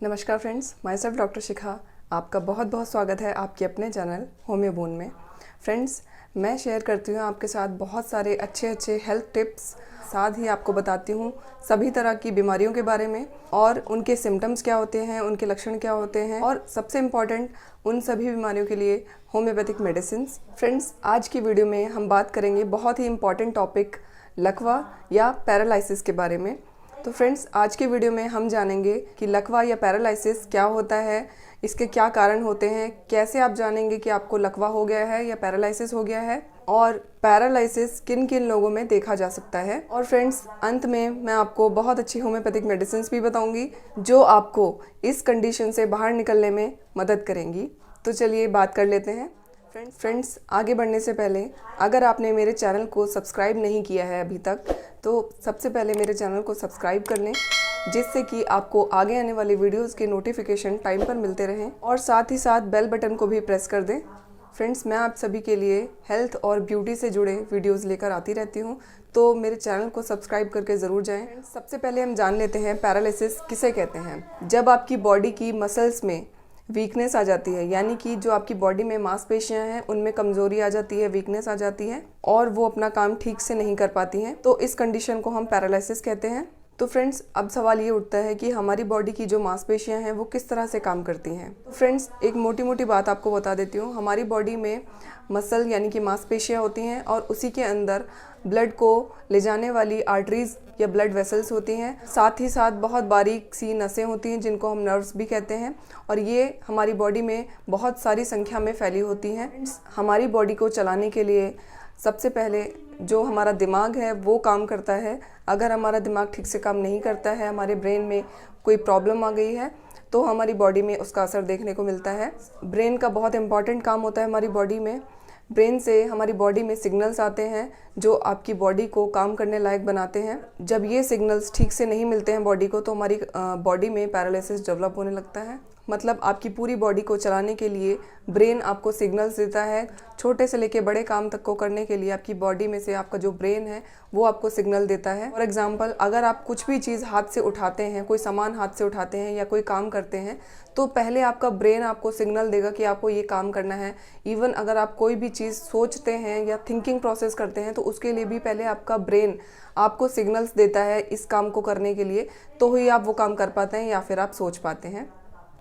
नमस्कार friends, my self doctor शिखा। आपका बहुत बहुत स्वागत है आपके अपने चैनल होम्यो बोन में। फ्रेंड्स, मैं शेयर करती हूँ आपके साथ बहुत सारे अच्छे हेल्थ टिप्स, साथ ही आपको बताती हूँ सभी तरह की बीमारियों के बारे में और उनके सिम्टम्स क्या होते हैं, उनके लक्षण क्या होते हैं और सबसे इम्पॉर्टेंट उन सभी बीमारियों के लिए होम्योपैथिक मेडिसिन्स। फ्रेंड्स, आज की वीडियो में हम बात करेंगे बहुत ही इम्पॉर्टेंट टॉपिक लकवा या पैरालिसिस के बारे में। तो फ्रेंड्स, आज के वीडियो में हम जानेंगे कि लकवा या पैरालिसिस क्या होता है, इसके क्या कारण होते हैं, कैसे आप जानेंगे कि आपको लकवा हो गया है या पैरालिसिस हो गया है और पैरालिसिस किन किन लोगों में देखा जा सकता है। और फ्रेंड्स, अंत में मैं आपको बहुत अच्छी होम्योपैथिक मेडिसिन भी बताऊंगी जो आपको इस कंडीशन से बाहर निकलने में मदद करेंगी। तो चलिए बात कर लेते हैं। फ्रेंड्स, आगे बढ़ने से पहले अगर आपने मेरे चैनल को सब्सक्राइब नहीं किया है अभी तक, तो सबसे पहले मेरे चैनल को सब्सक्राइब कर लें, जिससे कि आपको आगे आने वाले वीडियोस के नोटिफिकेशन टाइम पर मिलते रहें और साथ ही साथ बेल बटन को भी प्रेस कर दें। फ्रेंड्स, मैं आप सभी के लिए हेल्थ और ब्यूटी से जुड़े वीडियोस लेकर आती रहती हूँ, तो मेरे चैनल को सब्सक्राइब करके ज़रूर जाएं। सबसे पहले हम जान लेते हैं पैरालिसिस किसे कहते हैं। जब आपकी बॉडी की मसल्स में वीकनेस आ जाती है, यानी कि जो आपकी बॉडी में मांसपेशियां हैं उनमें कमजोरी आ जाती है, वीकनेस आ जाती है और वो अपना काम ठीक से नहीं कर पाती हैं, तो इस कंडीशन को हम पैरालिसिस कहते हैं। तो फ्रेंड्स, अब सवाल ये उठता है कि हमारी बॉडी की जो मांसपेशियां हैं वो किस तरह से काम करती हैं। तो फ्रेंड्स, एक मोटी मोटी बात आपको बता देती हूँ। हमारी बॉडी में मसल यानी कि मांसपेशियां होती हैं और उसी के अंदर ब्लड को ले जाने वाली आर्टरीज या ब्लड वेसल्स होती हैं। साथ ही साथ बहुत बारीक सी नसें होती हैं जिनको हम नर्व्स भी कहते हैं और ये हमारी बॉडी में बहुत सारी संख्या में फैली होती हैं। हमारी बॉडी को चलाने के लिए सबसे पहले जो हमारा दिमाग है वो काम करता है। अगर हमारा दिमाग ठीक से काम नहीं करता है, हमारे ब्रेन में कोई प्रॉब्लम आ गई है, तो हमारी बॉडी में उसका असर देखने को मिलता है। ब्रेन का बहुत इंपॉर्टेंट काम होता है हमारी बॉडी में। ब्रेन से हमारी बॉडी में सिग्नल्स आते हैं जो आपकी बॉडी को काम करने लायक बनाते हैं। जब ये सिग्नल्स ठीक से नहीं मिलते हैं बॉडी को, तो हमारी बॉडी में पैरालिसिस डेवलप होने लगता है। मतलब आपकी पूरी बॉडी को चलाने के लिए ब्रेन आपको सिग्नल्स देता है। छोटे से लेके बड़े काम तक को करने के लिए आपकी बॉडी में से आपका जो ब्रेन है वो आपको सिग्नल देता है। फॉर एग्जांपल, अगर आप कुछ भी चीज़ हाथ से उठाते हैं, कोई सामान हाथ से उठाते हैं या कोई काम करते हैं, तो पहले आपका ब्रेन आपको सिग्नल देगा कि आपको ये काम करना है। इवन अगर आप कोई भी चीज़ सोचते हैं या थिंकिंग प्रोसेस करते हैं, तो उसके लिए भी पहले आपका ब्रेन आपको सिग्नल्स देता है इस काम को करने के लिए, तो ही आप वो काम कर पाते हैं या फिर आप सोच पाते हैं।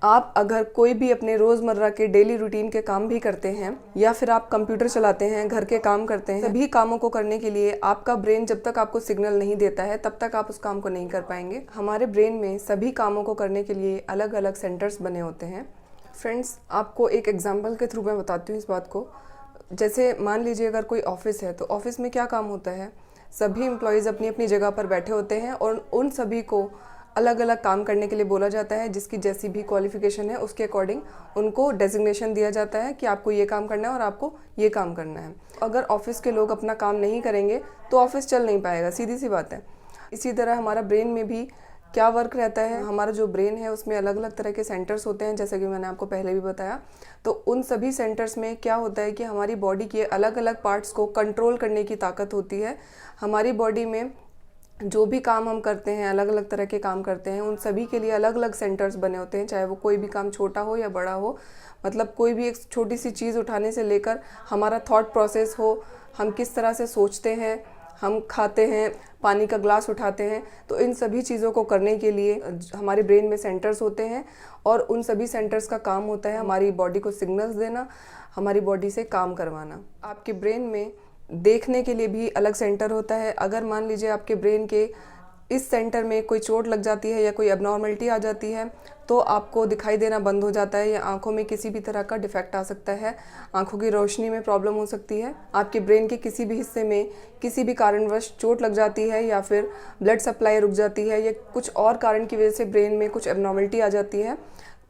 आप अगर कोई भी अपने रोज़मर्रा के डेली रूटीन के काम भी करते हैं या फिर आप कंप्यूटर चलाते हैं, घर के काम करते हैं, सभी कामों को करने के लिए आपका ब्रेन जब तक आपको सिग्नल नहीं देता है तब तक आप उस काम को नहीं कर पाएंगे। हमारे ब्रेन में सभी कामों को करने के लिए अलग अलग सेंटर्स बने होते हैं। फ्रेंड्स, आपको एक एग्जाम्पल के थ्रू मैं बताती हूँ इस बात को। जैसे मान लीजिए अगर कोई ऑफिस है, तो ऑफिस में क्या काम होता है, सभी एम्प्लॉयज़ अपनी अपनी जगह पर बैठे होते हैं और उन सभी को अलग अलग काम करने के लिए बोला जाता है। जिसकी जैसी भी क्वालिफिकेशन है उसके अकॉर्डिंग उनको डेजिग्नेशन दिया जाता है कि आपको ये काम करना है और आपको ये काम करना है। अगर ऑफिस के लोग अपना काम नहीं करेंगे तो ऑफिस चल नहीं पाएगा, सीधी सी बात है। इसी तरह हमारा ब्रेन में भी क्या वर्क रहता है। हमारा जो ब्रेन है उसमें अलग अलग तरह के सेंटर्स होते हैं, जैसे कि मैंने आपको पहले भी बताया। तो उन सभी सेंटर्स में क्या होता है कि हमारी बॉडी के अलग अलग पार्ट्स को कंट्रोल करने की ताकत होती है। हमारी बॉडी में जो भी काम हम करते हैं, अलग अलग तरह के काम करते हैं, उन सभी के लिए अलग अलग सेंटर्स बने होते हैं, चाहे वो कोई भी काम छोटा हो या बड़ा हो। मतलब कोई भी एक छोटी सी चीज़ उठाने से लेकर हमारा थॉट प्रोसेस हो, हम किस तरह से सोचते हैं, हम खाते हैं, पानी का ग्लास उठाते हैं, तो इन सभी चीज़ों को करने के लिए हमारे ब्रेन में सेंटर्स होते हैं और उन सभी सेंटर्स का काम होता है हमारी बॉडी को सिग्नल्स देना, हमारी बॉडी से काम करवाना। आपके ब्रेन में देखने के लिए भी अलग सेंटर होता है। अगर मान लीजिए आपके ब्रेन के इस सेंटर में कोई चोट लग जाती है या कोई एबनॉर्मलिटी आ जाती है, तो आपको दिखाई देना बंद हो जाता है या आंखों में किसी भी तरह का डिफेक्ट आ सकता है, आंखों की रोशनी में प्रॉब्लम हो सकती है। आपके ब्रेन के किसी भी हिस्से में किसी भी कारणवश चोट लग जाती है या फिर ब्लड सप्लाई रुक जाती है या कुछ और कारण की वजह से ब्रेन में कुछ एबनॉर्मलिटी आ जाती है,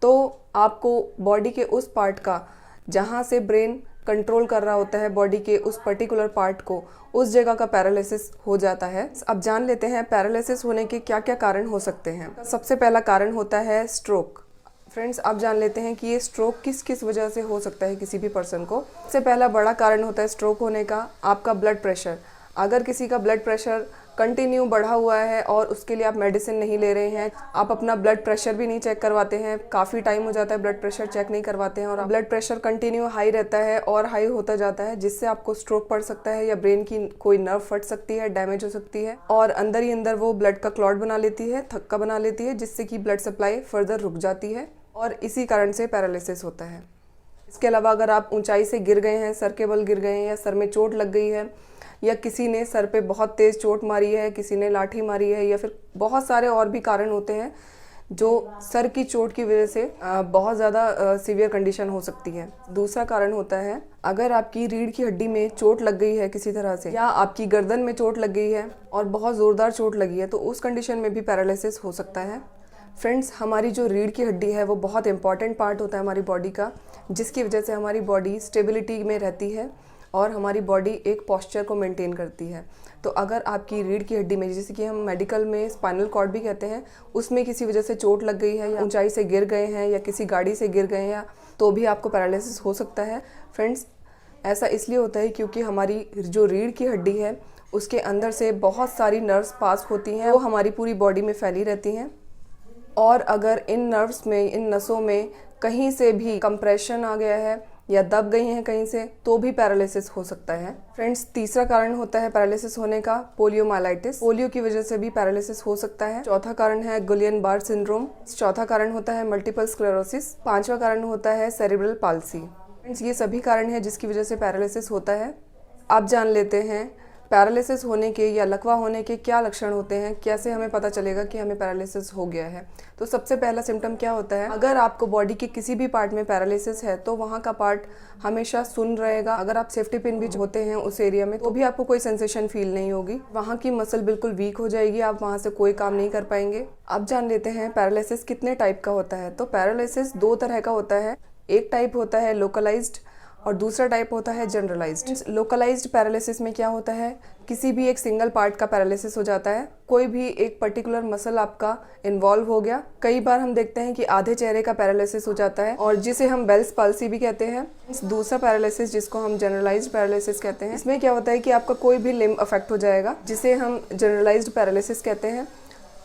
तो आपको बॉडी के उस पार्ट का, जहाँ से ब्रेन कंट्रोल कर रहा होता है बॉडी के उस पर्टिकुलर पार्ट को, उस जगह का पैरालिसिस हो जाता है। अब जान लेते हैं पैरालिसिस होने के क्या क्या कारण हो सकते हैं। सबसे पहला कारण होता है स्ट्रोक। फ्रेंड्स, अब जान लेते हैं कि ये स्ट्रोक किस किस वजह से हो सकता है किसी भी पर्सन को। सबसे पहला बड़ा कारण होता है स्ट्रोक होने का आपका ब्लड प्रेशर। अगर किसी का ब्लड प्रेशर कंटिन्यू बढ़ा हुआ है और उसके लिए आप मेडिसिन नहीं ले रहे हैं, आप अपना ब्लड प्रेशर भी नहीं चेक करवाते हैं, काफ़ी टाइम हो जाता है ब्लड प्रेशर चेक नहीं करवाते हैं और ब्लड प्रेशर कंटिन्यू हाई रहता है और हाई होता जाता है, जिससे आपको स्ट्रोक पड़ सकता है या ब्रेन की कोई नर्व फट सकती है, डैमेज हो सकती है और अंदर ही अंदर वो ब्लड का क्लॉट बना लेती है, थक्का बना लेती है, जिससे कि ब्लड सप्लाई फर्दर रुक जाती है और इसी कारण से पैरालिसिस होता है। इसके अलावा अगर आप ऊंचाई से गिर गए हैं, सर के बल गिर गए हैं या सर में चोट लग गई है या किसी ने सर पे बहुत तेज़ चोट मारी है, किसी ने लाठी मारी है या फिर बहुत सारे और भी कारण होते हैं जो सर की चोट की वजह से बहुत ज़्यादा सीवियर कंडीशन हो सकती है। दूसरा कारण होता है अगर आपकी रीढ़ की हड्डी में चोट लग गई है किसी तरह से या आपकी गर्दन में चोट लग गई है और बहुत ज़ोरदार चोट लगी है, तो उस कंडीशन में भी पैरालिसिस हो सकता है। फ्रेंड्स, हमारी जो रीढ़ की हड्डी है वो बहुत इंपॉर्टेंट पार्ट होता है हमारी बॉडी का, जिसकी वजह से हमारी बॉडी स्टेबिलिटी में रहती है और हमारी बॉडी एक पोस्चर को मेंटेन करती है। तो अगर आपकी रीढ़ की हड्डी में, जैसे कि हम मेडिकल में स्पाइनल कॉर्ड भी कहते हैं, उसमें किसी वजह से चोट लग गई है या ऊंचाई से गिर गए हैं या किसी गाड़ी से गिर गए हैं, तो भी आपको पैरालिसिस हो सकता है। फ्रेंड्स, ऐसा इसलिए होता है क्योंकि हमारी जो रीढ़ की हड्डी है उसके अंदर से बहुत सारी नर्व्स पास होती हैं, वो हमारी पूरी बॉडी में फैली रहती हैं और अगर इन नर्व्स में, इन नसों में कहीं से भी कंप्रेशन आ गया है या दब गई हैं कहीं से, तो भी पैरालिसिस हो सकता है। फ्रेंड्स, तीसरा कारण होता है पैरालिसिस होने का पोलियोमाइलाइटिस। पोलियो की वजह से भी पैरालिसिस हो सकता है। चौथा कारण है गुलियन बार सिंड्रोम। चौथा कारण होता है मल्टीपल स्क्लेरोसिस। पांचवा कारण होता है सेरेब्रल पाल्सी। फ्रेंड्स, ये सभी कारण हैं जिसकी वजह से पैरालिसिस होता है। आप जान लेते हैं पैरालिसिस होने के या लकवा होने के क्या लक्षण होते हैं, कैसे हमें पता चलेगा कि हमें पैरालिसिस हो गया है। तो सबसे पहला सिम्टम क्या होता है, अगर आपको बॉडी के किसी भी पार्ट में पैरालिसिस है तो वहाँ का पार्ट हमेशा सुन्न रहेगा। अगर आप सेफ्टी पिन भी होते हैं उस एरिया में तो भी आपको कोई सेंसेशन फील नहीं होगी। वहाँ की मसल बिल्कुल वीक हो जाएगी, आप वहाँ से कोई काम नहीं कर पाएंगे। अब जान लेते हैं पैरालिसिस कितने टाइप का होता है। तो पैरालिसिस दो तरह का होता है। एक टाइप होता है लोकलाइज्ड और दूसरा टाइप होता है जनरलाइज्ड। लोकलाइज्ड पैरालिसिस में क्या होता है, किसी भी एक सिंगल पार्ट का पैरालिसिस हो जाता है, कोई भी एक पर्टिकुलर मसल आपका इन्वॉल्व हो गया। कई बार हम देखते हैं कि आधे चेहरे का पैरालिसिस हो जाता है और जिसे हम बेल्स पाल्सी भी कहते हैं। दूसरा पैरालिसिस जिसको हम जनरलाइज्ड पैरालिसिस कहते हैं, इसमें क्या होता है कि आपका कोई भी लिम्ब अफेक्ट हो जाएगा, जिसे हम जनरलाइज्ड पैरालिसिस कहते हैं।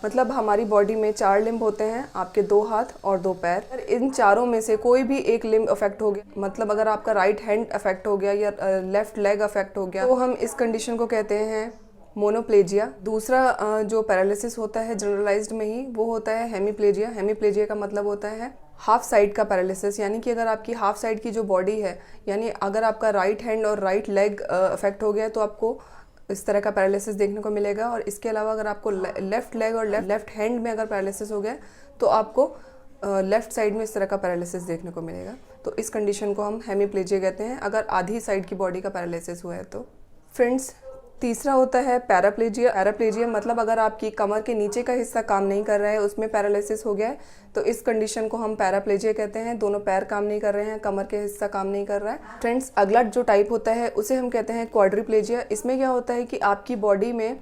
मतलब हमारी बॉडी में 4 लिम्ब होते हैं, आपके 2 हाथ और 2 पैर। इन चारों में से कोई भी एक लिम्ब अफेक्ट हो गया, मतलब अगर आपका राइट हैंड अफेक्ट हो गया या लेफ्ट लेग अफेक्ट हो गया, तो हम इस कंडीशन को कहते हैं मोनोप्लेजिया। दूसरा जो पैरालिसिस होता है जनरलाइज्ड में ही, वो होता है हेमीप्लेजिया। हेमीप्लेजिया का मतलब होता है हाफ साइड का पैरालिसिस, यानी कि अगर आपकी हाफ साइड की जो बॉडी है, यानी अगर आपका राइट हैंड और राइट लेग अफेक्ट हो गया तो आपको इस तरह का पैरालिसिस देखने को मिलेगा। और इसके अलावा अगर आपको लेफ्ट लेग और लेफ्ट हैंड में अगर पैरालिसिस हो गया तो आपको लेफ्ट साइड में इस तरह का पैरालिसिस देखने को मिलेगा। तो इस कंडीशन को हम हेमीप्लेजिया कहते हैं, अगर आधी साइड की बॉडी का पैरालिसिस हुआ है तो। फ्रेंड्स, तीसरा होता है पैराप्लेजिया। पैराप्लेजिया मतलब अगर आपकी कमर के नीचे का हिस्सा काम नहीं कर रहा है, उसमें पैरालिसिस हो गया है, तो इस कंडीशन को हम पैराप्लेजिया कहते हैं। दोनों पैर काम नहीं कर रहे हैं, कमर के हिस्सा काम नहीं कर रहा है। फ्रेंड्स, अगला जो टाइप होता है उसे हम कहते हैं क्वाड्रिप्लेजिया। इसमें क्या होता है कि आपकी बॉडी में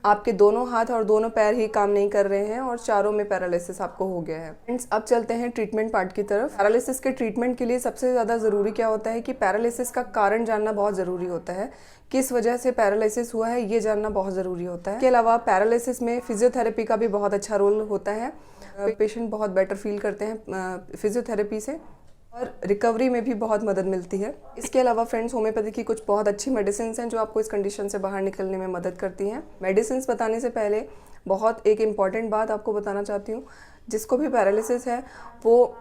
आपके दोनों हाथ और दोनों पैर ही काम नहीं कर रहे हैं और चारों में पैरालिसिस आपको हो गया है। फ्रेंड्स, अब चलते हैं ट्रीटमेंट पार्ट की तरफ। पैरालिसिस के ट्रीटमेंट के लिए सबसे ज़्यादा ज़रूरी क्या होता है कि पैरालिसिस का कारण जानना बहुत ज़रूरी होता है। किस वजह से पैरालिसिस हुआ है ये जानना बहुत ज़रूरी होता है। इसके अलावा पैरालिसिस में फिजियोथेरेपी का भी बहुत अच्छा रोल होता है। पेशेंट बहुत बेटर फील करते हैं फिजियोथेरेपी से और रिकवरी में भी बहुत मदद मिलती है। इसके अलावा फ्रेंड्स, होम्योपैथी की कुछ बहुत अच्छी मेडिसिन हैं जो आपको इस कंडीशन से बाहर निकलने में मदद करती हैं। मेडिसिन बताने से पहले बहुत एक इम्पॉर्टेंट बात आपको बताना चाहती हूँ। जिसको भी पैरालिसिस है वो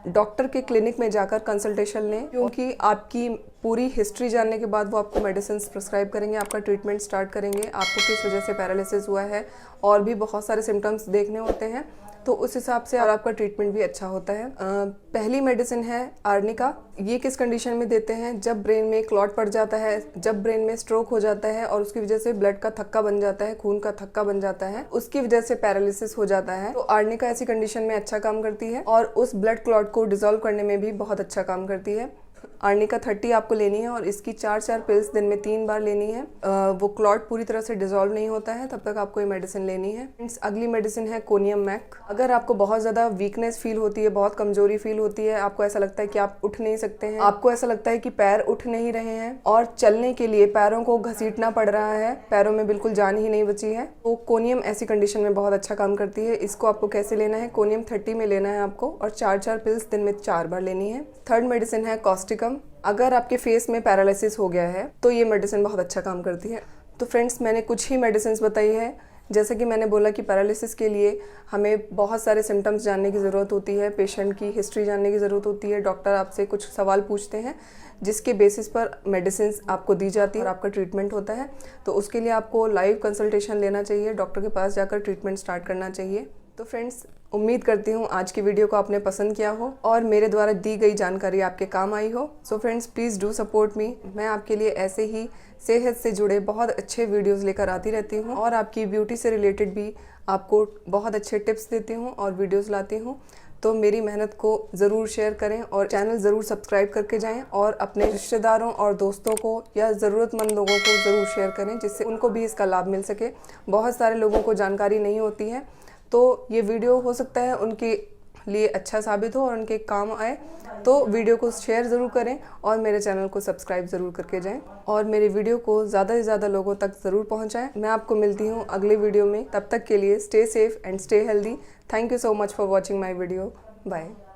डॉक्टर के क्लिनिक में जाकर कंसल्टेशन लें, क्योंकि आपकी पूरी हिस्ट्री जानने के बाद वो आपको मेडिसिन प्रिस्क्राइब करेंगे, आपका ट्रीटमेंट स्टार्ट करेंगे। आपको किस वजह से पैरालिसिस हुआ है और भी बहुत सारे सिम्टम्स देखने होते हैं, तो उस हिसाब से और आपका ट्रीटमेंट भी अच्छा होता है। पहली मेडिसिन है आर्निका। ये किस कंडीशन में देते हैं, जब ब्रेन में क्लॉट पड़ जाता है, जब ब्रेन में स्ट्रोक हो जाता है और उसकी वजह से ब्लड का थक्का बन जाता है, खून का थक्का बन जाता है, उसकी वजह से पैरालिसिस हो जाता है। तो आर्निका ऐसी कंडीशन में अच्छा काम करती है और उस ब्लड क्लॉट को डिसॉल्व करने में भी बहुत अच्छा काम करती है। आर्निका 30 आपको लेनी है और इसकी 4 पिल्स दिन में 3 बार लेनी है। वो क्लॉट पूरी तरह से डिजोल्व नहीं होता है तब तक आपको ये मेडिसिन लेनी है। फ्रेंड्स, अगली मेडिसिन है कोनियम मैक। अगर आपको बहुत ज़्यादा वीकनेस फील होती है, बहुत कमजोरी फील होती है, आपको ऐसा लगता है कि आप उठ नहीं सकते हैं, आपको ऐसा लगता है कि पैर उठ नहीं रहे हैं और चलने के लिए पैरों को घसीटना पड़ रहा है, पैरों में बिल्कुल जान ही नहीं बची है, तो कोनियम ऐसी कंडीशन में बहुत अच्छा काम करती है। इसको आपको कैसे लेना है, कोनियम 30 में लेना है आपको और 4 पिल्स दिन में 4 बार लेनी है। थर्ड मेडिसिन है कॉस्टिकम। अगर आपके फेस में पैरालिसिस हो गया है तो ये मेडिसिन बहुत अच्छा काम करती है। तो फ्रेंड्स, मैंने कुछ ही मेडिसिन बताई है। जैसे कि मैंने बोला कि पैरालिसिस के लिए हमें बहुत सारे सिम्टम्स जानने की ज़रूरत होती है, पेशेंट की हिस्ट्री जानने की ज़रूरत होती है, डॉक्टर आपसे कुछ सवाल पूछते हैं जिसके बेसिस पर मेडिसिन आपको दी जाती है और आपका ट्रीटमेंट होता है। तो उसके लिए आपको लाइव कंसल्टेशन लेना चाहिए, डॉक्टर के पास जाकर ट्रीटमेंट स्टार्ट करना चाहिए। तो फ्रेंड्स, उम्मीद करती हूँ आज की वीडियो को आपने पसंद किया हो और मेरे द्वारा दी गई जानकारी आपके काम आई हो। So friends, please do support me. मैं आपके लिए ऐसे ही सेहत से जुड़े बहुत अच्छे वीडियोस लेकर आती रहती हूँ और आपकी ब्यूटी से रिलेटेड भी आपको बहुत अच्छे टिप्स देती हूँ और वीडियोस लाती हूँ। तो मेरी मेहनत को ज़रूर शेयर करें और चैनल ज़रूर सब्सक्राइब करके जाएं और अपने रिश्तेदारों और दोस्तों को या ज़रूरतमंद लोगों को ज़रूर शेयर करें जिससे उनको भी इसका लाभ मिल सके। बहुत सारे लोगों को जानकारी नहीं होती है, तो ये वीडियो हो सकता है उनके लिए अच्छा साबित हो और उनके काम आए। तो वीडियो को शेयर ज़रूर करें और मेरे चैनल को सब्सक्राइब ज़रूर करके जाएं और मेरे वीडियो को ज़्यादा से ज़्यादा लोगों तक ज़रूर पहुंचाएं। मैं आपको मिलती हूं अगले वीडियो में, तब तक के लिए stay safe and stay healthy. Thank you so much for watching my video. Bye.